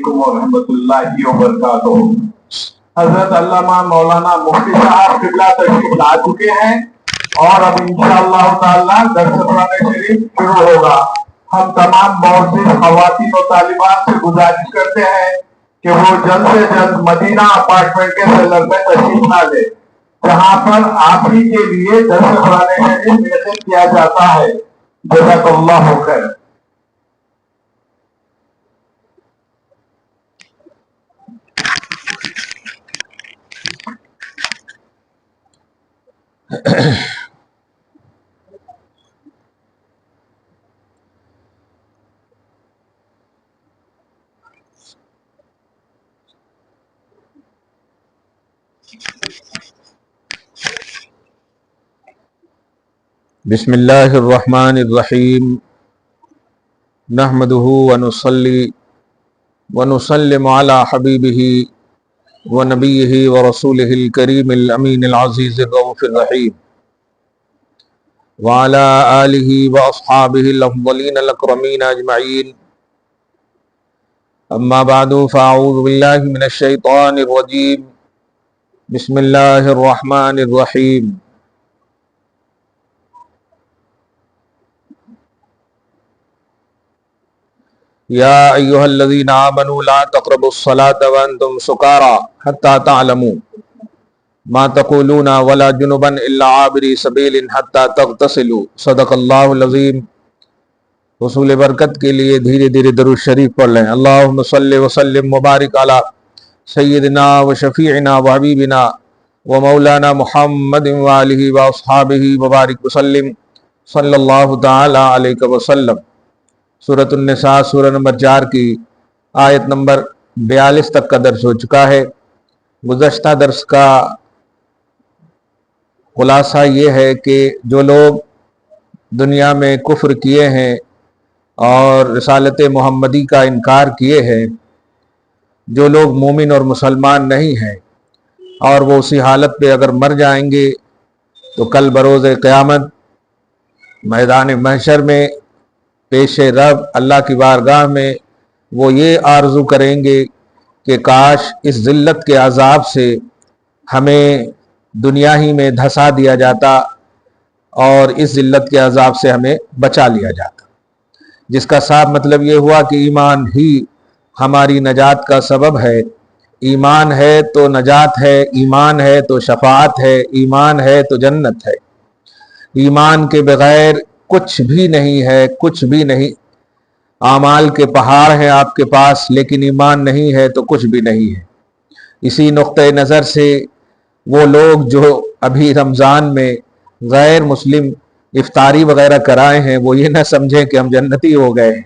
علیکم ورحمۃ اللہ وبرکاتہ۔ حضرت علامہ مولانا مفتی صاحب قبلہ تشریف لا چکے ہیں اور اب انشاءاللہ تعالی درس قرآن شریف شروع ہوگا۔ ہم تمام معزز خواتین و طالبات سے گزارش کرتے ہیں کہ وہ جلد سے جلد مدینہ اپارٹمنٹ کے سیلر میں تشریف نہ لے، جہاں پر آپ ہی کے لیے درس قرآن شریف منعقد کیا جاتا ہے۔ جزاک اللہ خیر۔ بسم اللہ الرحمن الرحیم، نحمدہ ونصلی ونسلم علی حبیبہ ونبیہ ورسولہ الکریم الامین العزیز الرؤوف الرحیم وعلی آلہ واصحابہ الافضلین الاکرمین اجمعین، اما بعد فاعوذ باللہ من الشیطان الرجیم، بسم اللہ الرحمن الرحیم۔ یا ایہا الذین آمنوا لا تقربوا الصلاة وانتم سکارى حتى تعلموا ما تقولون ولا جنبا الا عابری سبیل حتى تغتسلوا۔ صدق اللہ العظیم۔ حصول برکت کے لیے دھیرے دھیرے درود شریف پڑھ لیں۔ اللہم صلی وسلم مبارک علی سیدنا و شفیعنا و حبیبنا و مولانا محمد و آلہ و اصحابہ مبارک وسلم، صلی اللہ تعالی علیہ وسلم۔ سورۃ النساء سورہ نمبر 4 کی آیت نمبر 42 تک کا درس ہو چکا ہے۔ گزشتہ درس کا خلاصہ یہ ہے کہ جو لوگ دنیا میں کفر کیے ہیں اور رسالت محمدی کا انکار کیے ہیں، جو لوگ مومن اور مسلمان نہیں ہیں اور وہ اسی حالت پہ اگر مر جائیں گے تو کل بروز قیامت میدان محشر میں پیش رب اللہ کی بارگاہ میں وہ یہ آرزو کریں گے کہ کاش اس ذلت کے عذاب سے ہمیں دنیا ہی میں دھسا دیا جاتا اور اس ذلت کے عذاب سے ہمیں بچا لیا جاتا، جس کا صاف مطلب یہ ہوا کہ ایمان ہی ہماری نجات کا سبب ہے۔ ایمان ہے تو نجات ہے، ایمان ہے تو شفاعت ہے، ایمان ہے تو جنت ہے۔ ایمان کے بغیر کچھ بھی نہیں ہے، کچھ بھی نہیں۔ اعمال کے پہاڑ ہیں آپ کے پاس لیکن ایمان نہیں ہے تو کچھ بھی نہیں ہے۔ اسی نقطۂ نظر سے وہ لوگ جو ابھی رمضان میں غیر مسلم افطاری وغیرہ کرائے ہیں وہ یہ نہ سمجھیں کہ ہم جنتی ہو گئے ہیں،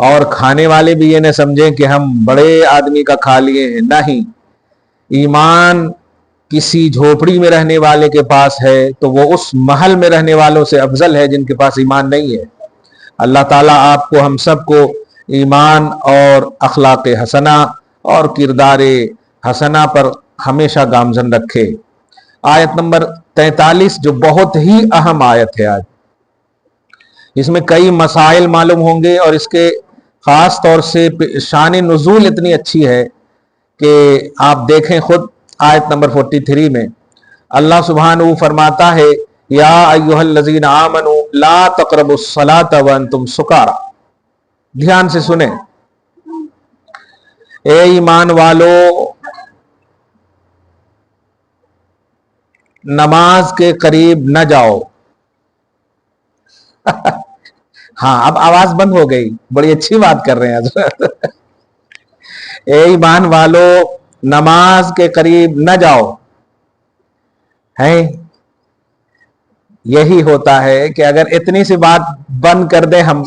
اور کھانے والے بھی یہ نہ سمجھیں کہ ہم بڑے آدمی کا کھا لیے ہیں۔ نہیں، ایمان کسی جھوپڑی میں رہنے والے کے پاس ہے تو وہ اس محل میں رہنے والوں سے افضل ہے جن کے پاس ایمان نہیں ہے۔ اللہ تعالیٰ آپ کو ہم سب کو ایمان اور اخلاق حسنہ اور کردار حسنہ پر ہمیشہ گامزن رکھے۔ آیت نمبر 43 جو بہت ہی اہم آیت ہے، آج اس میں کئی مسائل معلوم ہوں گے اور اس کے خاص طور سے شان نزول اتنی اچھی ہے کہ آپ دیکھیں خود۔ آیت نمبر 43 میں اللہ سبحانہ فرماتا ہے یا ایھا الذین آمنوا لا تقربوا الصلاۃ وانتم سکارى۔ دھیان سے سنیں، اے ایمان والو، نماز کے قریب نہ جاؤ۔ ہاں اب آواز بند ہو گئی، بڑی اچھی بات کر رہے ہیں حضرت۔ اے ایمان والو، نماز کے قریب نہ جاؤ۔ ہے یہی ہوتا ہے کہ اگر اتنی سی بات بند کر دیں ہم،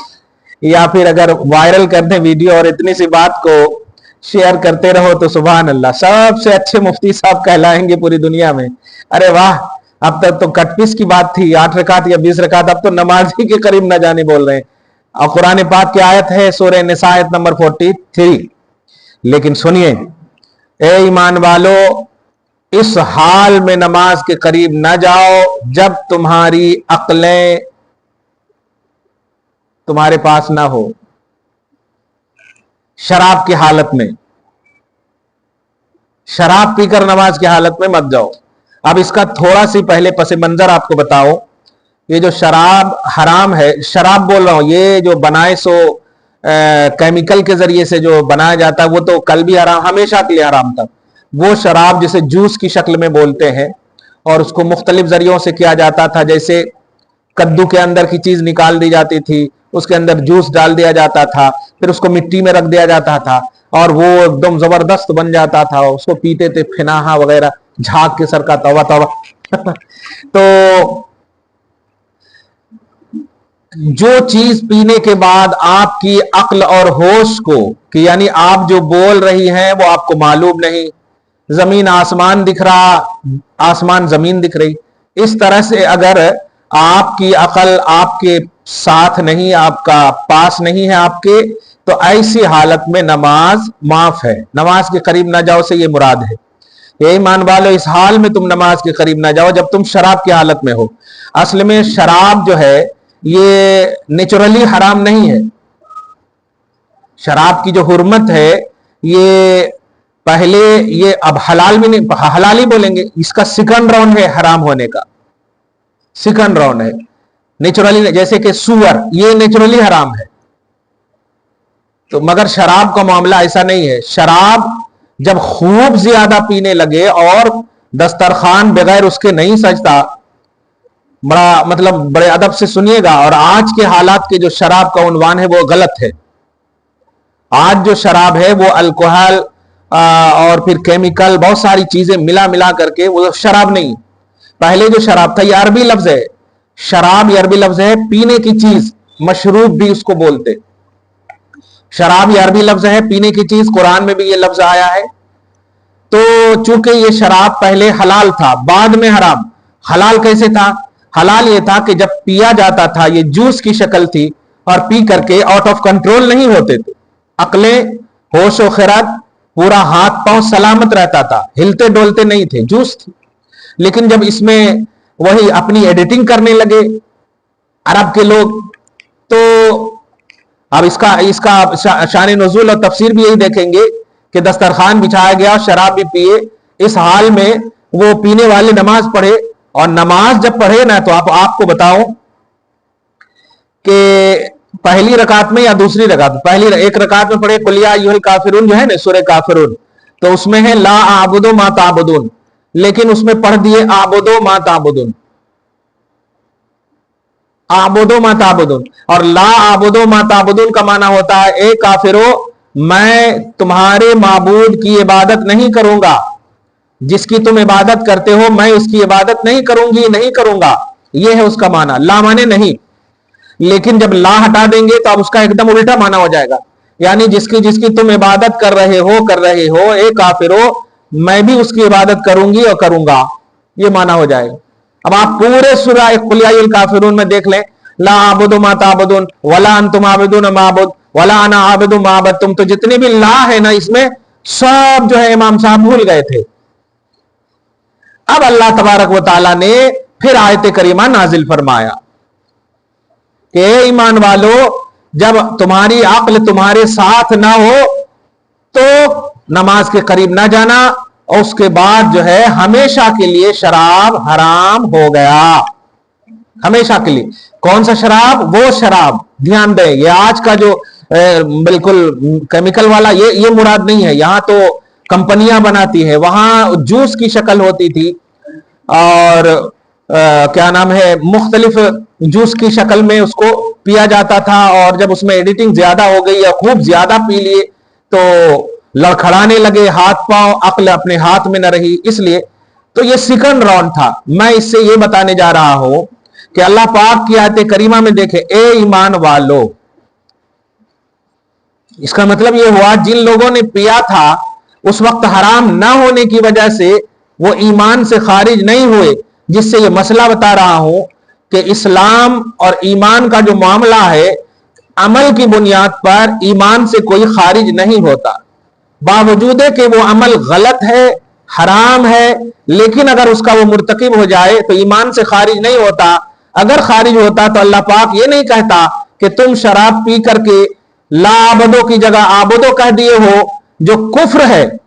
یا پھر اگر وائرل کر دیں ویڈیو اور اتنی سی بات کو شیئر کرتے رہو تو سبحان اللہ، سب سے اچھے مفتی صاحب کہلائیں گے پوری دنیا میں۔ ارے واہ، اب تک تو کٹ پیس کی بات تھی، 8 رکعت یا 20 رکعت، اب تو نماز ہی کے قریب نہ جانے بول رہے ہیں۔ اور قرآن پاک کی آیت ہے سورہ نساء آیت نمبر 43۔ لیکن سنیے، اے ایمان والو، اس حال میں نماز کے قریب نہ جاؤ جب تمہاری عقلیں تمہارے پاس نہ ہو۔ शराब की हालत में, शराब पीकर नमाज की हालत में मत जाओ। अब इसका थोड़ा सी पहले पस मंजर आपको बताओ। ये जो शराब हराम है, शराब बोल रहा हूं, ये जो बनाए सो केमिकल के जरिए से जो बनाया जाता है वो तो कल भी हराम, हमेशा के लिए हराम था। वो शराब जिसे जूस की शक्ल में बोलते हैं और उसको मुख्तलिफ जरियों से किया जाता था, जैसे कद्दू के अंदर की चीज निकाल दी जाती थी, उसके अंदर जूस डाल दिया जाता था, फिर उसको मिट्टी में रख दिया जाता था और वो एकदम जबरदस्त बन जाता था, उसको पीते थे, फिनाहा वगैरह झाग के सर का तवा तवा तो जो चीज पीने के बाद आपकी अक्ल और होश को, कि यानी आप जो बोल रही हैं वो आपको मालूम नहीं, जमीन आसमान दिख रहा, आसमान जमीन दिख रही, इस तरह से अगर आपकी अकल आपके साथ नहीं, आपका पास नहीं है आपके, तो ऐसी हालत में नमाज माफ है। नमाज के करीब ना जाओ से ये मुराद है। ये ईमान वालों, इस हाल में तुम नमाज के करीब ना जाओ जब तुम शराब की हालत में हो। असल में शराब जो है ये नेचुरली हराम नहीं है। शराब की जो हुर्मत है ये पहले, ये अब हलाल भी नहीं, हलाल ही बोलेंगे, इसका सेकंड राउंड है हराम होने का, सेकंड राउंड है नेचुरली। जैसे कि सुअर, ये नेचुरली हराम है, तो मगर शराब का मामला ऐसा नहीं है। शराब जब खूब ज्यादा पीने लगे और दस्तरखान बगैर उसके नहीं सजता, बड़ा मतलब बड़े अदब से सुनिएगा, और आज के हालात के जो शराब का उन्वान है वो गलत है। आज जो शराब है वो अल्कोहल और फिर केमिकल, बहुत सारी चीजें मिला मिला करके, वो शराब नहीं। पहले जो शराब था, ये अरबी लफ्ज है, शराब ये अरबी लफ्ज है, पीने की चीज, मशरूब भी उसको बोलते। शराब ये अरबी लफ्ज है, पीने की चीज, कुरान में भी ये लफ्ज आया है। तो चूंकि ये शराब पहले हलाल था, बाद में हराम। हलाल कैसे था? हलाल ये था कि जब पिया जाता था, ये जूस की शक्ल थी और पी करके आउट ऑफ कंट्रोल नहीं होते थे, अक्लें, होश और खैरात, पूरा हाथ पांव सलामत रहता था, हिलते डोलते नहीं थे, जूस थी। लेकिन जब इसमें वही अपनी एडिटिंग करने लगे अरब के लोग, तो अब इसका शान नुज़ूल और तफसीर भी यही देखेंगे कि दस्तरखान बिछाया गया, शराब भी पिए, इस हाल में वो पीने वाले नमाज पढ़े, और नमाज जब पढ़े ना, तो आपको बताऊं कि पहली रकात में या दूसरी रकात, पहली एक रकात में पढ़े कुल या अय्युहल काफिरून, जो है ना सूरह काफिरून, तो उसमें है ला आबुदु मा ताबुदून, लेकिन उसमें पढ़ दिए आबुदु मा ताबुदून, आबुदु मा ताबुदून। और ला आबुदु मा ताबुदून का माना होता है, ए काफिरो, मैं तुम्हारे माबूद की इबादत नहीं करूंगा, जिसकी तुम इबादत करते हो मैं उसकी इबादत नहीं करूंगी, नहीं करूंगा, यह है उसका माना। ला माने नहीं, लेकिन जब ला हटा देंगे तो अब उसका एकदम उल्टा माना हो जाएगा, यानी जिसकी जिसकी तुम इबादत कर रहे हो, ए काफिरो, मैं भी उसकी इबादत करूंगी और करूंगा, ये माना हो जाएगा। अब आप पूरे सूरह कुल या अय्युहल काफिरून में देख लें, ला आबुदु मा ताबुदून वला अंतुम आबिदून मा अबुद वला अना आबिदु मा अबदतुम, तो जितने भी ला है ना इसमें, सब जो है इमाम साहब भूल गए थे। अब अल्लाह तबारक व तआला ने फिर आयत करीमा नाजिल फरमाया कि ईमान वालो, जब तुम्हारी अक्ल तुम्हारे साथ ना हो तो नमाज के करीब ना जाना, और उसके बाद जो है हमेशा के लिए शराब हराम हो गया, हमेशा के लिए। कौन सा शराब? वो शराब, ध्यान दें, ये आज का जो बिल्कुल केमिकल वाला, ये मुराद नहीं है। यहां तो कंपनियां बनाती है, वहां जूस की शक्ल होती थी और क्या नाम है, मुख्तलिफ जूस की शक्ल में उसको पिया जाता था, और जब उसमें एडिटिंग ज्यादा हो गई या खूब ज्यादा पी लिए तो लड़खड़ाने लगे हाथ पांव, अक्ल अपने हाथ में न रही, इसलिए तो ये सेकंड राउंड था। मैं इससे ये बताने जा रहा हूं कि अल्लाह पाक की आयत करीमा में देखे, ए ईमान वालो, इसका मतलब ये हुआ जिन लोगों ने पिया था उस वक्त हराम ना होने की वजह से वो ईमान से खारिज नहीं हुए, जिससे ये मसला बता रहा हूं कि इस्लाम और ईमान का जो मामला है, अमल की बुनियाद पर ईमान से कोई खारिज नहीं होता, बावजूद है कि वो अमल गलत है, हराम है, लेकिन अगर उसका वो मुर्तकिब हो जाए तो ईमान से खारिज नहीं होता। अगर खारिज होता तो अल्लाह पाक ये नहीं कहता कि तुम शराब पी करके लाबदो की जगह आबदो कह दिए हो, जो कुफ्र है।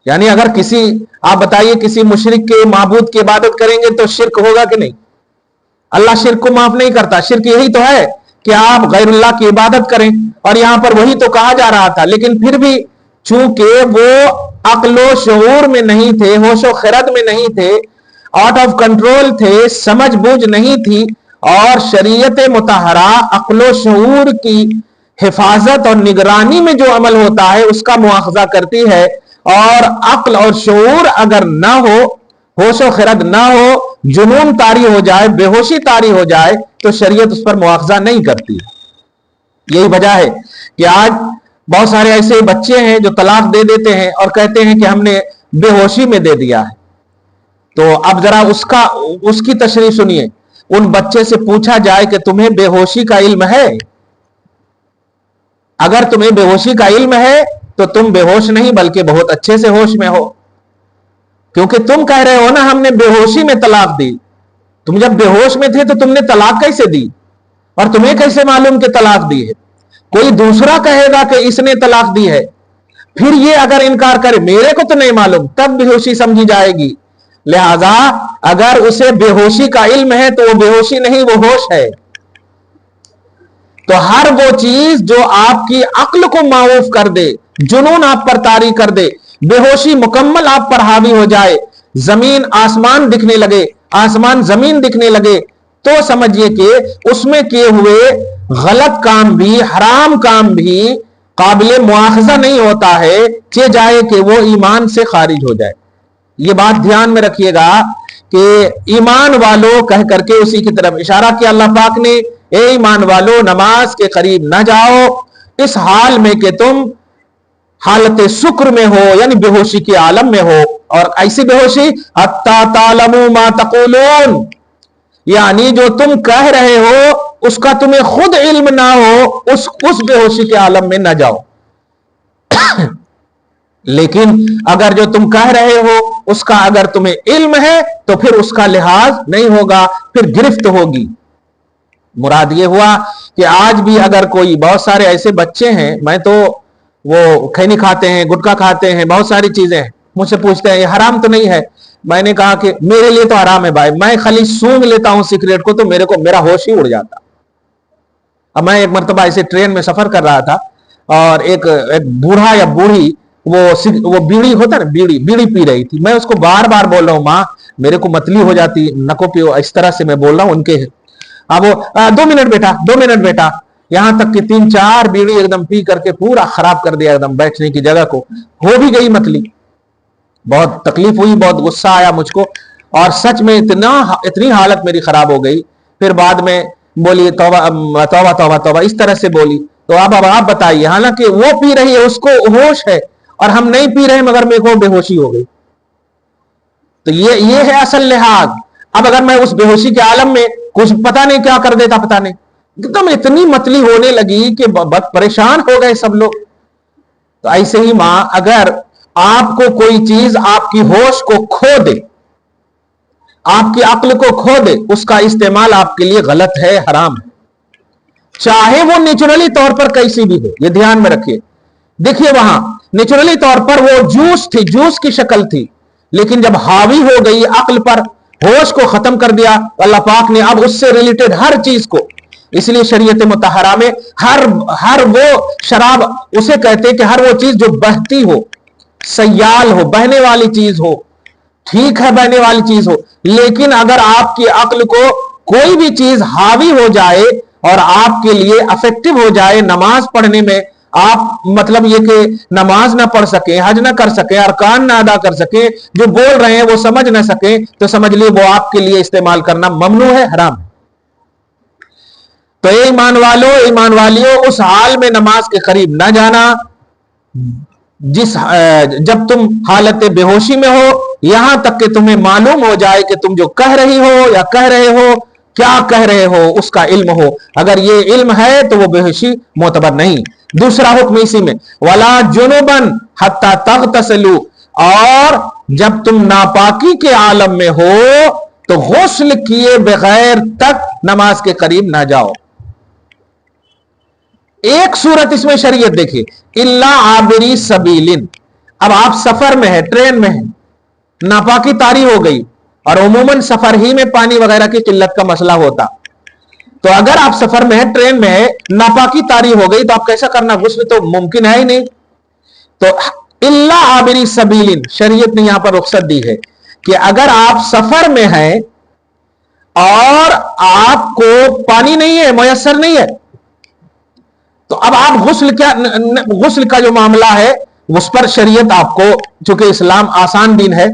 यानी अगर किसी, आप बताइए किसी मुशरिक के माबूद की इबादत करेंगे तो शिर्क होगा कि नहीं? अल्लाह शिर्क को माफ नहीं करता। शिर्क यही तो है कि आप गैरुल्लाह की इबादत करें, और यहां पर वही तो कहा जा रहा था। लेकिन फिर भी चूंकि वो अक्लो शऊर में नहीं थे, होशो खिरद में नहीं थे, आउट ऑफ कंट्रोल थे, समझ बूझ नहीं थी, और शरीयत मुतहरा अक्लो शऊर की हिफाजत और निगरानी में जो अमल होता है उसका मुआखजा करती है। और अक्ल और शऊर अगर ना हो, होशो खिरद ना हो, जुनून तारी हो जाए, बेहोशी तारी हो जाए, तो शरीयत उस पर मुआखजा नहीं करती। यही वजह है कि आज बहुत सारे ऐसे बच्चे हैं जो तलाक दे देते हैं और कहते हैं कि हमने बेहोशी में दे दिया है। तो अब जरा उसकी तशरीह सुनिए। उन बच्चे से पूछा जाए कि तुम्हें बेहोशी का इल्म है? अगर तुम्हें बेहोशी का इल्म है तो तुम बेहोश नहीं बल्कि बहुत अच्छे से होश में हो, क्योंकि तुम कह रहे हो ना हमने बेहोशी में तलाक दी। तुम जब बेहोश में थे तो तुमने तलाक कैसे दी, और तुम्हें कैसे मालूम कि तलाक दी है? कोई दूसरा कहेगा कि इसने तलाक दी है, फिर ये अगर इनकार करे मेरे को तो नहीं मालूम, तब बेहोशी समझी जाएगी। लिहाजा अगर उसे बेहोशी का इल्म है तो वो बेहोशी नहीं, वो होश है। तो हर वो चीज जो आपकी अक्ल को माऊफ कर दे, जुनून आप पर तारी कर दे, बेहोशी मुकम्मल आप पर हावी हो जाए, जमीन आसमान दिखने लगे, आसमान जमीन दिखने लगे, तो समझिए कि उसमें किए हुए गलत काम भी, हराम काम भी काबिले मुआखजा नहीं होता है, चे जाए कि वो ईमान से खारिज हो जाए। ये बात ध्यान में रखिएगा कि ईमान वालों कह करके उसी की तरफ इशारा किया अल्लाह पाक ने, ए ईमान वालों नमाज के करीब न जाओ इस हाल में कि तुम हालत शुक्र में हो, यानी बेहोशी के आलम में हो। और ऐसी बेहोशी हत्ता तालमू मा तक़ूलून, यानी जो तुम कह रहे हो उसका तुम्हें खुद इल्म ना हो, उस बेहोशी के आलम में न जाओ। लेकिन अगर जो तुम कह रहे हो उसका अगर तुम्हें इल्म है तो फिर उसका लिहाज नहीं होगा, फिर गिरफ्त होगी। मुराद ये हुआ कि आज भी अगर कोई, बहुत सारे ऐसे बच्चे हैं, मैं तो वो खैनी खाते हैं, गुटखा खाते हैं, बहुत सारी चीजें हैं, मुझसे पूछते हैं ये हराम तो नहीं है? मैंने कहा कि मेरे लिए तो हराम है भाई, मैं खाली सूंघ लेता हूं सिगरेट को तो मेरा होश ही उड़ जाता। अब मैं एक मरतबा ऐसे ट्रेन में सफर कर रहा था और एक बूढ़ा या बूढ़ी वो बीड़ी होता है ना, बीड़ी पी रही थी। मैं उसको बार बार बोल रहा हूं माँ मेरे को मतली हो जाती, नको पियो, इस तरह से मैं बोल रहा हूं उनके। अब वो 2 मिनट बेटा, 2 मिनट बेटा, यहां तक कि 3-4 बीड़ी एकदम पी करके पूरा खराब कर दिया एकदम बैठने की जगह को, हो भी गई मतली। बहुत तकलीफ हुई, बहुत गुस्सा आया मुझको, और सच में इतनी हालत मेरी खराब हो गई। फिर बाद में बोली तौबा तौबा तौबा तौबा, इस तरह से बोली। तो अब आप बताइए, हालांकि वो पी रही है उसको होश है और हम नहीं पी रहे मगर मेरे को बेहोशी हो गई। तो ये है असल लिहाज। अब अगर मैं उस बेहोशी के आलम में कुछ पता नहीं क्या कर देता, पता नहीं एकदम इतनी मतली होने लगी कि बहुत परेशान हो गए सब लोग। तो ऐसे ही मां, अगर आपको कोई चीज आपकी होश को खो दे, आपकी अक्ल को खो दे, उसका इस्तेमाल आपके लिए गलत है, हराम है, चाहे वो नेचुरली तौर पर कैसी भी हो। ये ध्यान में रखिए। देखिए वहां नेचुरली तौर पर वो जूस थी, जूस की शक्ल थी, लेकिन जब हावी हो गई अक्ल पर, होश को खत्म कर दिया, अल्लाह पाक ने अब उससे रिलेटेड हर चीज को, इसलिए शरीयत मुतहरा में हर वो शराब उसे कहते हैं कि हर वो चीज जो बहती हो, सयाल हो, बहने वाली चीज हो, ठीक है बहने वाली चीज हो, लेकिन अगर आपकी अक्ल को कोई भी चीज हावी हो जाए और आपके लिए अफेक्टिव हो जाए नमाज पढ़ने में, आप मतलब ये कि नमाज ना पढ़ सके, हज ना कर सके, अरकान ना अदा कर सके, जो बोल रहे हैं वो समझ ना सके, तो समझ लिए वो आपके लिए इस्तेमाल करना ममनू है, हराम है। तो ईमान वालों, ईमान वालियों, उस हाल में नमाज के करीब ना जाना जब तुम हालत बेहोशी में हो, यहां तक कि तुम्हें मालूम हो जाए कि तुम जो कह रही हो या कह रहे हो, क्या कह रहे हो उसका इल्म हो। अगर ये इल्म है तो वो बेहोशी मोतबर नहीं। दूसरा हुक्म इसी में, वला जुनुबन हत्ता तगतसलू, और जब तुम नापाकी के आलम में हो तो गुस्ल किए बगैर तक नमाज के करीब ना जाओ। एक सूरत इसमें शरीयत देखिए, इल्ला आबिरी सबीलिन, अब आप सफर में है, ट्रेन में है, नापाकी तारी हो गई, और उमूमन सफर ही में पानी वगैरह की किल्लत का मसला होता, तो अगर आप सफर में है, ट्रेन में है, नापाकी तारी हो गई, तो आप कैसा करना, गुस्ल तो मुमकिन है ही नहीं। तो इल्ला आबिरी सबीलिन, शरीयत ने यहां पर रुख्सत दी है कि अगर आप सफर में हैं और आपको पानी नहीं है, मुयस्सर नहीं है, तो अब आप गुस्ल का जो मामला है उस पर शरीयत आपको, चूंकि इस्लाम आसान दीन है,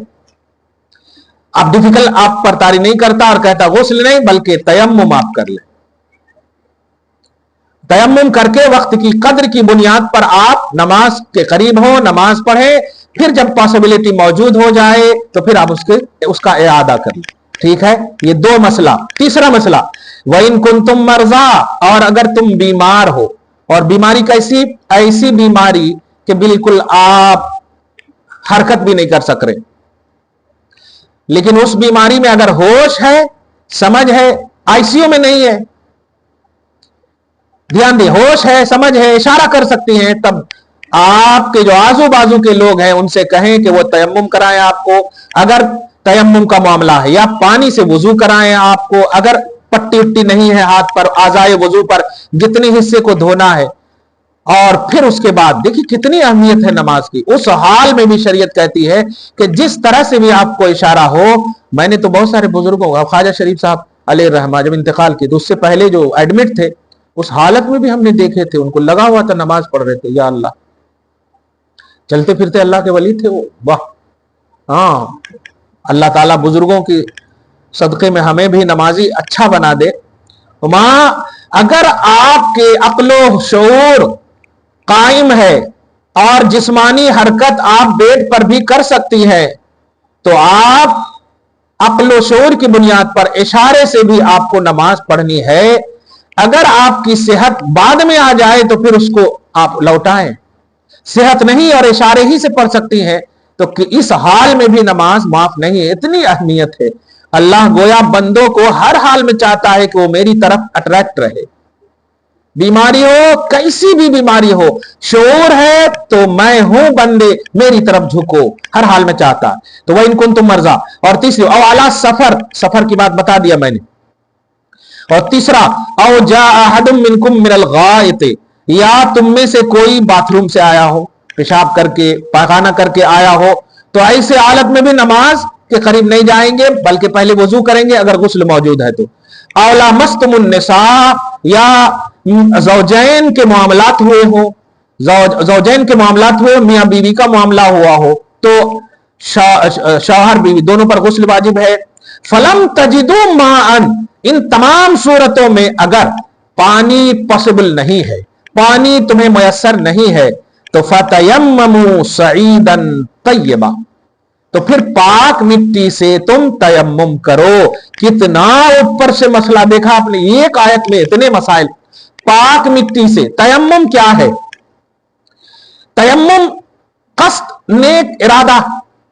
आप डिफिकल्ट आप पर तारी नहीं करता और कहता गुस्ल नहीं बल्कि तयम्मुम आप कर ले। तयम्मुम करके वक्त की कद्र की बुनियाद पर आप नमाज के करीब हो, नमाज पढ़े, फिर जब पॉसिबिलिटी मौजूद हो जाए तो फिर आप उसका इआदा कर ले। ठीक है, ये दो मसला। तीसरा मसला, वइन कुंतुम मर्जा, और अगर तुम बीमार हो, और बीमारी कैसी, ऐसी बीमारी कि बिल्कुल आप हरकत भी नहीं कर सक रहे, लेकिन उस बीमारी में अगर होश है, समझ है, आईसीयू में नहीं है, ध्यान दे, होश है, समझ है, इशारा कर सकती हैं, तब आपके जो आजू बाजू के लोग हैं उनसे कहें कि वो तयम्मुम कराएं आपको, अगर तयम्मुम का मामला है, या पानी से वुजू कराएं आपको, अगर पट्टी उट्टी नहीं है हाथ पर, आज़ाए वुजू पर जितने हिस्से को धोना है, और फिर उसके बाद देखिए कितनी अहमियत है नमाज की। उस हाल में भी शरीयत कहती है कि जिस तरह से भी आपको इशारा हो, मैंने तो बहुत सारे बुजुर्गों, ख्वाजा शरीफ साहब अलैहि रहमा जब इंतकाल की तो उससे पहले जो एडमिट थे, उस हालत में भी हमने देखे थे, उनको लगा हुआ था नमाज पढ़ रहे थे। या अल्लाह, चलते फिरते अल्लाह के वली थे वो, वाह। हाँ, अल्लाह ताला बुजुर्गों की सदक़े में हमें भी नमाजी अच्छा बना दे। मां, अगर आपके अक्लो शऊर कायम है और जिस्मानी हरकत आप बेड पर भी कर सकती है, तो आप अक्लो शऊर की बुनियाद पर इशारे से भी आपको नमाज पढ़नी है। अगर आपकी सेहत बाद में आ जाए तो फिर उसको आप लौटाएं, सेहत नहीं और इशारे ही से पढ़ सकती हैं, तो कि इस हाल में भी नमाज माफ नहीं है। इतनी अहमियत है। अल्लाह गोया बंदों को हर हाल में चाहता है कि वो मेरी तरफ अट्रैक्ट रहे। बीमारी हो, कैसी भी बीमारी हो, शऊर है तो मैं हूं बंदे, मेरी तरफ झुको, हर हाल में चाहता है। तो वह इनकुन तुम मर्जा। और तीसरी, और आला सफर, सफर की बात बता दिया मैंने। और तीसरा, औ जा अहदुम मिनकुम मिनल गायत, या तुम में से कोई बाथरूम से आया हो, पेशाब करके, पायखाना करके आया हो, तो ऐसे हालत में भी नमाज के करीब नहीं जाएंगे, बल्कि पहले वजू करेंगे अगर गुस्ल मौजूद है तो। औला मस्तमुन निसा, या ज़ौजैन के मामलात हुए हो, ज़ौजैन के मामलात हुए, मियां बीवी का मामला हुआ हो, तो शौहर बीवी दोनों पर गुस्ल वाजिब है। फलम तजिदु माअन, इन तमाम सूरतों में अगर पानी पॉसिबल नहीं है, पानी तुम्हें मुयस्सर नहीं है, तो फतयम्ममू सईदन तय्यबा, तो फिर पाक मिट्टी से तुम तयम्मुम करो। कितना ऊपर से मसला देखा आपने, एक आयत में इतने मसाइल। पाक मिट्टी से तयम्मुम क्या है? तयम्मुम कस्द, नेक इरादा,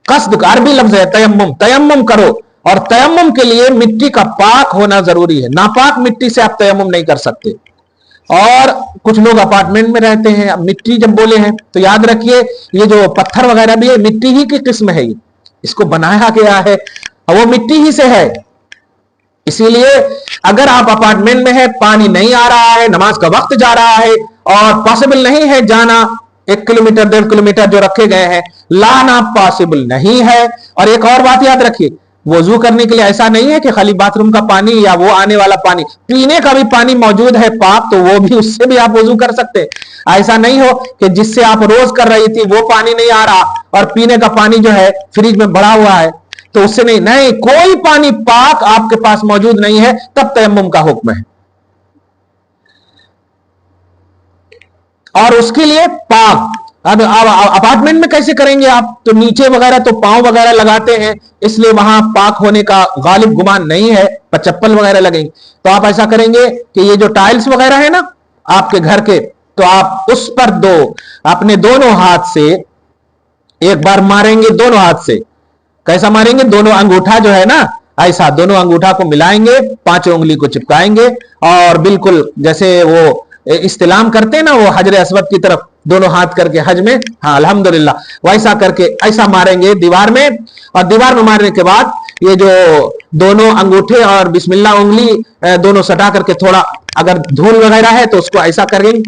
कस्द अरबी लफ्ज है तयम्मुम, तयम्मुम करो। और तयम्मुम के लिए मिट्टी का पाक होना जरूरी है, नापाक मिट्टी से आप तयम्मुम नहीं कर सकते। और कुछ लोग अपार्टमेंट में रहते हैं, अब मिट्टी जब बोले हैं तो याद रखिए ये जो पत्थर वगैरह भी है मिट्टी ही की किस्म है, इसको बनाया गया है और वो मिट्टी ही से है। इसीलिए अगर आप अपार्टमेंट में है, पानी नहीं आ रहा है, नमाज का वक्त जा रहा है और पॉसिबल नहीं है जाना 1 किलोमीटर 1.5 किलोमीटर जो रखे गए हैं, लाना पॉसिबल नहीं है। और एक और बात याद रखिए, वजू करने के लिए ऐसा नहीं है कि खाली बाथरूम का पानी या वो आने वाला पानी, पीने का भी पानी मौजूद है पाक, तो वो भी उससे भी आप वजू कर सकते हैं। ऐसा नहीं हो कि जिससे आप रोज कर रही थी वो पानी नहीं आ रहा और पीने का पानी जो है फ्रिज में भरा हुआ है तो उससे नहीं, कोई पानी पाक आपके पास मौजूद नहीं है, तब तयम्मुम का हुक्म है। और उसके लिए पाक, अब अपार्टमेंट में कैसे करेंगे आप, तो नीचे वगैरह तो पांव वगैरह लगाते हैं, इसलिए वहां पाक होने का गालिब गुमान नहीं है, पर चप्पल वगैरह लगेंगे। तो आप ऐसा करेंगे कि ये जो टाइल्स वगैरह है ना आपके घर के, तो आप उस पर अपने दोनों हाथ से एक बार मारेंगे, दोनों हाथ से। कैसा मारेंगे? दोनों अंगूठा जो है ना, ऐसा दोनों अंगूठा को मिलाएंगे, 5 उंगली को चिपकाएंगे और बिल्कुल जैसे वो استلام کرتے ہیں نا وہ حجر اسود کی طرف دونوں ہاتھ کر کے حج میں, ہاں الحمدللہ, ویسا کر کے ایسا ماریں گے دیوار میں, اور دیوار میں مارنے کے بعد یہ جو دونوں انگوٹھے اور بسم اللہ انگلی دونوں سٹا کر کے تھوڑا اگر دھول وغیرہ ہے تو اس کو ایسا کریں گے,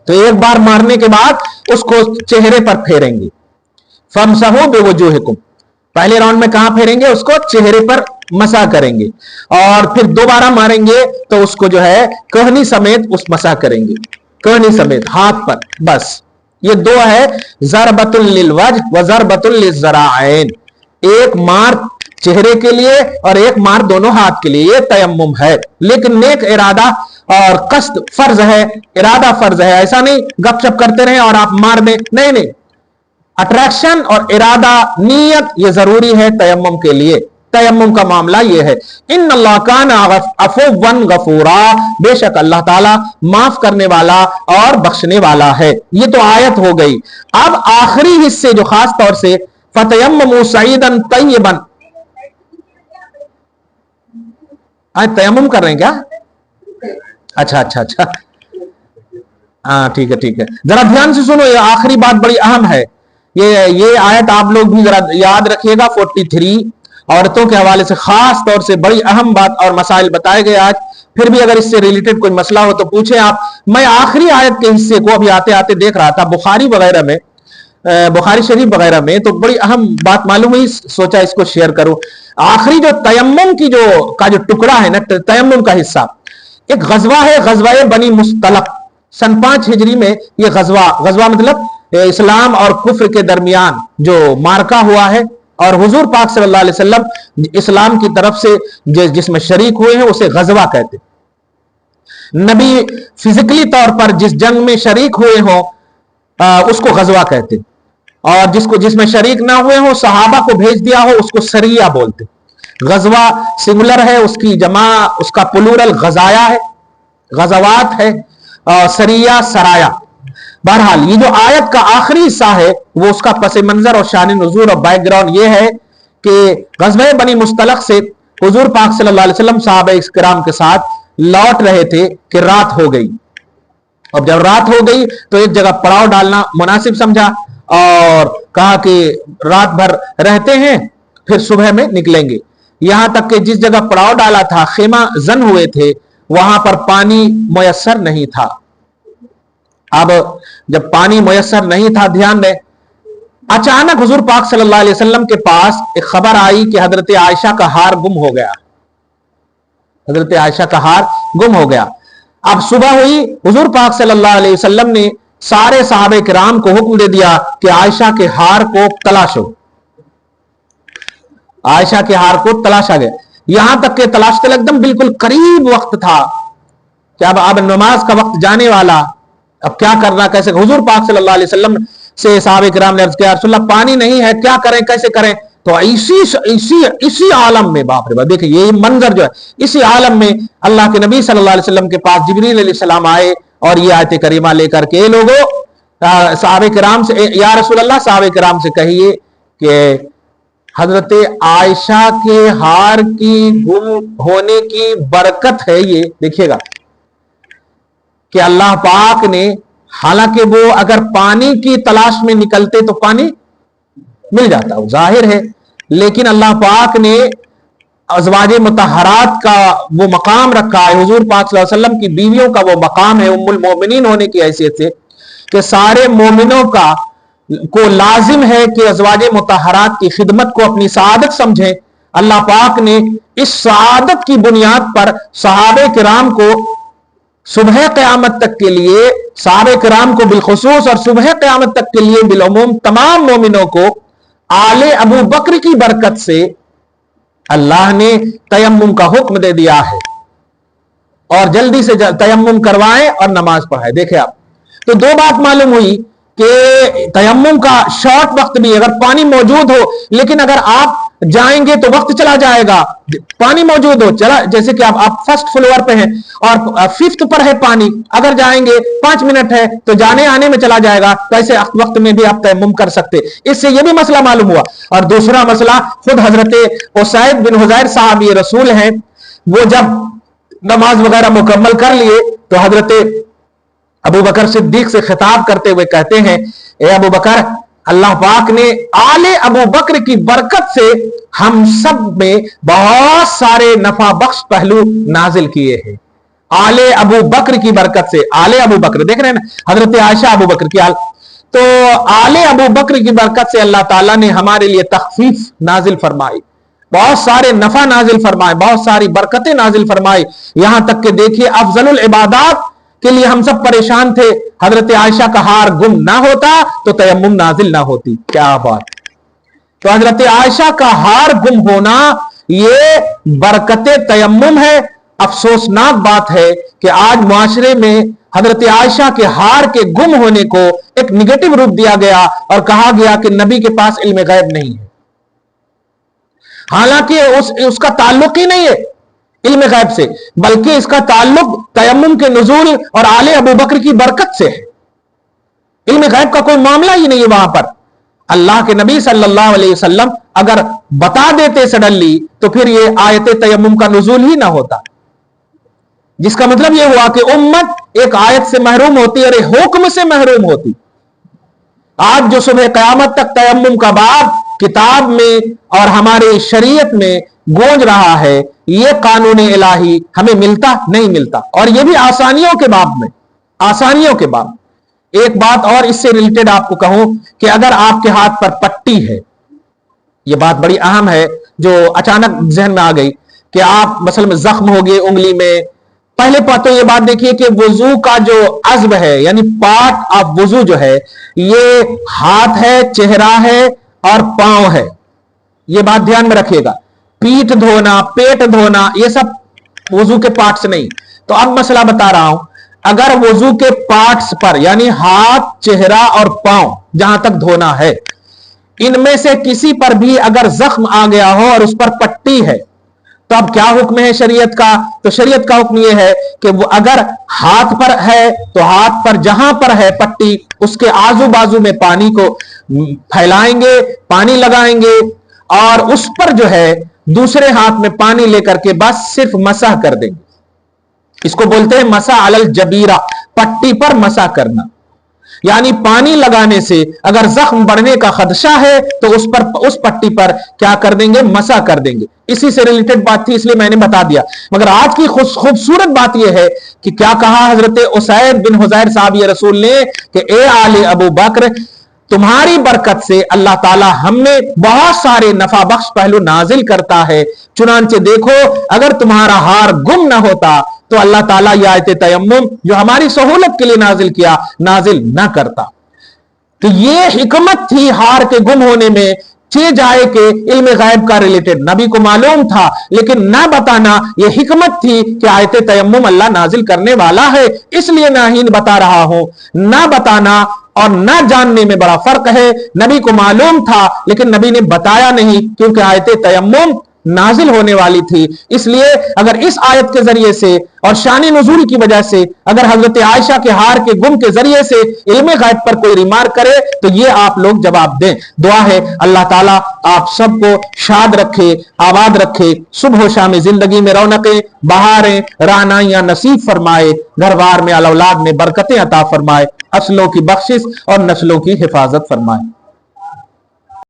تو ایک بار مارنے کے بعد اس کو چہرے پر پھیریں گے. فَامْسَحُوا بِوُجُوهِكُمْ, پہلے راؤنڈ میں کہاں پھیریں گے, اس کو چہرے پر مسح کریں گے, اور پھر دوبارہ ماریں گے تو اس کو جو ہے کہنی سمیت اس مسح کریں گے, کہنی سمیت ہاتھ پر. بس یہ دو ہے ضربۃ للوجہ و ضربۃ للذراعین, ایک مار چہرے کے لیے اور ایک مار دونوں ہاتھ کے لیے, یہ تیمم ہے. لیکن نیک ارادہ اور قصد فرض ہے, ارادہ فرض ہے, ایسا نہیں گپ شپ کرتے رہیں اور آپ مار دیں, نہیں نہیں, اٹریکشن اور ارادہ نیت یہ ضروری ہے تیمم کے لیے. تیمم کا معاملہ یہ ہے. ان اللہ کان عفوا غفورا, بے شک اللہ تعالی معاف کرنے والا اور بخشنے والا ہے. یہ تو آیت ہو گئی. اب آخری حصے جو خاص طور سے فتیمموا صعیدا طیبا, تیمم کر رہے ہیں کیا؟ اچھا اچھا اچھا, ہاں ٹھیک ہے ٹھیک ہے, ذرا دھیان سے سنو, یہ آخری بات بڑی اہم ہے. یہ آیت آپ لوگ بھی ذرا یاد رکھیے گا. 43 عورتوں کے حوالے سے خاص طور سے بڑی اہم بات اور مسائل بتائے گئے آج. پھر بھی اگر اس سے ریلیٹڈ کوئی مسئلہ ہو تو پوچھیں آپ. میں آخری آیت کے حصے کو ابھی آتے آتے دیکھ رہا تھا بخاری وغیرہ میں, بخاری شریف وغیرہ میں, تو بڑی اہم بات معلوم ہوئی, سوچا اس کو شیئر کروں. آخری جو تیمم کی جو ٹکڑا ہے نا, تیمم کا حصہ, ایک غزوہ ہے, غزوہ بنی مصطلق, سن 5 ہجری میں یہ غزوہ مطلب اسلام اور کفر کے درمیان جو مارکا ہوا ہے, اور حضور پاک صلی اللہ علیہ وسلم اسلام کی طرف سے جس میں شریک ہوئے ہیں اسے غزوہ کہتے. نبی فزیکلی طور پر جس جنگ میں شریک ہوئے ہوں اس کو غزوہ کہتے, اور جس میں شریک نہ ہوئے ہوں, صحابہ کو بھیج دیا ہو, اس کو سریہ بولتے. غزوہ سنگولر ہے, اس کی جمع اس کا پلورل غزایا ہے, غزوات ہے, سریہ سرایا. بہرحال یہ جو آیت کا آخری حصہ ہے وہ اس کا پس منظر اور شان نزول اور بیک گراؤنڈ یہ ہے کہ غزوہ بنی مصطلق سے حضور پاک صلی اللہ علیہ وسلم صحابہ کرام کے ساتھ لوٹ رہے تھے کہ رات ہو گئی. اب جب رات ہو گئی تو ایک جگہ پڑاؤ ڈالنا مناسب سمجھا, اور کہا کہ رات بھر رہتے ہیں پھر صبح میں نکلیں گے. یہاں تک کہ جس جگہ پڑاؤ ڈالا تھا, خیمہ زن ہوئے تھے, وہاں پر پانی میسر نہیں تھا. اب جب پانی میسر نہیں تھا, دھیان دیں, اچانک حضور پاک صلی اللہ علیہ وسلم کے پاس ایک خبر آئی کہ حضرت عائشہ کا ہار گم ہو گیا, حضرت عائشہ کا ہار گم ہو گیا. اب صبح ہوئی, حضور پاک صلی اللہ علیہ وسلم نے سارے صحابہ کرام کو حکم دے دیا کہ عائشہ کے ہار کو تلاشو. عائشہ کے ہار کو تلاشا گیا, یہاں تک کہ تلاشتے ایک دم بالکل قریب وقت تھا کہ اب نماز کا وقت جانے والا, اب کیا کرنا کیسے. حضور پاک صلی اللہ علیہ وسلم سے صحابہ کرام نے عرض کیا, رسول اللہ پانی نہیں ہے, کیا کریں کیسے کریں. تو اسی عالم میں, باپ رے باپ, دیکھیں یہ منظر جو ہے, اسی عالم میں اللہ کے نبی صلی اللہ علیہ وسلم کے پاس جبریل علیہ السلام آئے اور یہ آیت کریمہ لے کر کے, لوگوں صحابہ کرام سے, یا رسول اللہ صحابہ کرام سے کہیے کہ حضرت عائشہ کے ہار کی گم ہونے کی برکت ہے. یہ دیکھیے گا کہ اللہ پاک نے, حالانکہ وہ اگر پانی کی تلاش میں نکلتے تو پانی مل جاتا, وہ ظاہر ہے, لیکن اللہ پاک نے ازواج مطہرات کا وہ مقام رکھا ہے, حضور پاک صلی اللہ علیہ وسلم کی بیویوں کا وہ مقام ہے ام المومنین ہونے کی حیثیت سے, کہ سارے مومنوں کو لازم ہے کہ ازواج مطہرات کی خدمت کو اپنی سعادت سمجھیں. اللہ پاک نے اس سعادت کی بنیاد پر صحابہ کرام کو صبح قیامت تک کے لیے, صحابہ کرام کو بالخصوص اور صبح قیامت تک کے لیے بالعموم تمام مومنوں کو آل ابو بکر کی برکت سے اللہ نے تیمم کا حکم دے دیا ہے, اور جلدی سے تیمم کروائیں اور نماز پڑھائیں. دیکھیں آپ, تو دو بات معلوم ہوئی کہ تیمم کا شارٹ وقت بھی, اگر پانی موجود ہو, لیکن اگر آپ جائیں گے تو وقت چلا جائے گا, پانی موجود ہو, چلا جیسے کہ آپ فرسٹ فلور پہ ہیں اور 5th پر ہے پانی, اگر جائیں گے 5 منٹ ہے تو جانے آنے میں چلا جائے گا, تو ایسے وقت میں بھی آپ تیمم کر سکتے. اس سے یہ بھی مسئلہ معلوم ہوا. اور دوسرا مسئلہ, خود حضرت اسید بن حضیر صاحب یہ رسول ہیں, وہ جب نماز وغیرہ مکمل کر لیے تو حضرت अबू बकर सिद्दीक से खिताब करते हुए कहते हैं, ए अबू बकर, अल्लाह पाक ने आले अबू बकर की बरकत से हम सब में बहुत सारे नफा बख्श पहलू नाजिल किए हैं। आले अबू बकर की बरकत से, आले अबू बकर देख रहे हैं ना, हजरत आयशा अबू बकर की आल, तो आले अबू बकर की बरकत से अल्लाह ताला ने हमारे लिए तखफीफ नाजिल फरमाई, बहुत सारे नफा नाजिल फरमाए, बहुत सारी बरकतें नाजिल फरमाई। यहां तक कि देखिए अफजलुल इबादात के लिए हम सब परेशान थे, हजरत आयशा का हार गुम ना होता तो तयम्मुम नाजिल ना होती। क्या बात! तो हजरत आयशा का हार गुम होना ये बरकते तयम्मुम है। अफसोसनाक बात है कि आज मुआशरे में हजरत आयशा के हार के गुम होने को एक निगेटिव रूप दिया गया और कहा गया कि नबी के पास इल्म गैब नहीं है, हालांकि उसका ताल्लुक ही नहीं है इल्म गैब से, बल्कि इसका ताल्लुक तयम्मुम के नुज़ूल और आले अबू बकर की बरकत से है। इल्म गैब का कोई मामला ही नहीं है वहां पर। अल्लाह के नबी सल्लल्लाहु अलैहि वसल्लम अगर बता देते सडनली तो फिर ये आयत तयम्मुम का नुज़ूल ही ना होता, जिसका मतलब यह हुआ कि उम्मत एक आयत से महरूम होती और एक हुक्म से महरूम होती। आज जो सुबह क़यामत तक तयम्मुम का बाब किताब में और हमारे शरीयत में गूंज रहा है, यह कानून इलाही हमें मिलता नहीं मिलता, और यह भी आसानियों के बाब में, आसानियों के बाब। एक बात और इससे रिलेटेड आपको कहूं कि अगर आपके हाथ पर पट्टी है, यह बात बड़ी अहम है जो अचानक जहन में आ गई कि आप मसल में जख्म हो गए उंगली में। पहले तो ये बात देखिए कि वुजू का जो अज़्ब है, यानी पार्ट ऑफ वुजू जो है, ये हाथ है, चेहरा है और पांव है। ये बात ध्यान में रखिएगा। पीठ धोना, पेट धोना, ये सब वुजू के पार्ट्स नहीं। तो अब मसला बता रहा हूं, अगर वुजू के पार्ट्स पर यानी हाथ, चेहरा और पांव जहां तक धोना है, इनमें से किसी पर भी अगर जख्म आ गया हो और उस पर पट्टी है, तो अब क्या हुक्म है शरीयत का? तो शरीयत का हुक्म यह है कि वो अगर हाथ पर है तो हाथ पर जहां पर है पट्टी, उसके आजू बाजू में पानी को फैलाएंगे, पानी लगाएंगे और उस पर जो है दूसरे हाथ में पानी लेकर के बस सिर्फ मसह कर देंगे। इसको बोलते हैं मसा अलल जबीरा, पट्टी पर मसा करना। यानी पानी लगाने से अगर जख्म बढ़ने का खदशा है तो उस पट्टी पर क्या कर देंगे? मसा कर देंगे। इसी से रिलेटेड बात थी, इसलिए मैंने बता दिया। मगर आज की खूबसूरत बात यह है कि क्या कहा हजरत उसैद बिन हुज़ैर साहब रसूल ने कि ए आले अबू बकर, तुम्हारी बरकत से अल्लाह ताला हमें बहुत सारे नफा बख्श पहलू नाजिल करता है। चुनांचे देखो, अगर तुम्हारा हार गुम ना होता तो अल्लाह ताला ये आयत तयम्मुम जो हमारी सहूलत के लिए नाजिल किया, नाजिल ना करता। तो ये हिकमत थी हार के गुम होने में। चीज आए कि इल्म गैब का रिलेटेड नबी को मालूम था, लेकिन ना बताना ये हिकमत थी कि आयत तयम्मुम अल्लाह नाजिल करने वाला है, इसलिए ना ही बता रहा हूं। ना बताना और ना जानने में बड़ा फर्क है। नबी को मालूम था लेकिन नबी ने बताया नहीं, क्योंकि आयत तयम्मुम नाजिल होने वाली थी। इसलिए अगर इस आयत के जरिए से और शान नुज़ूल की वजह से अगर हजरत आयशा के हार के गुम के जरिए से इल्म गैब पर कोई रिमार्क करे तो ये आप लोग जवाब दें। दुआ है अल्लाह ताला आप सबको शाद रखे, आबाद रखे, सुबह शाम जिंदगी में रौनकें, बहारें, रानाइयां नसीब फरमाए, घर बार में औलाद में बरकतें अता फरमाए, असलों की बख्शिश और नस्लों की हिफाजत फरमाए।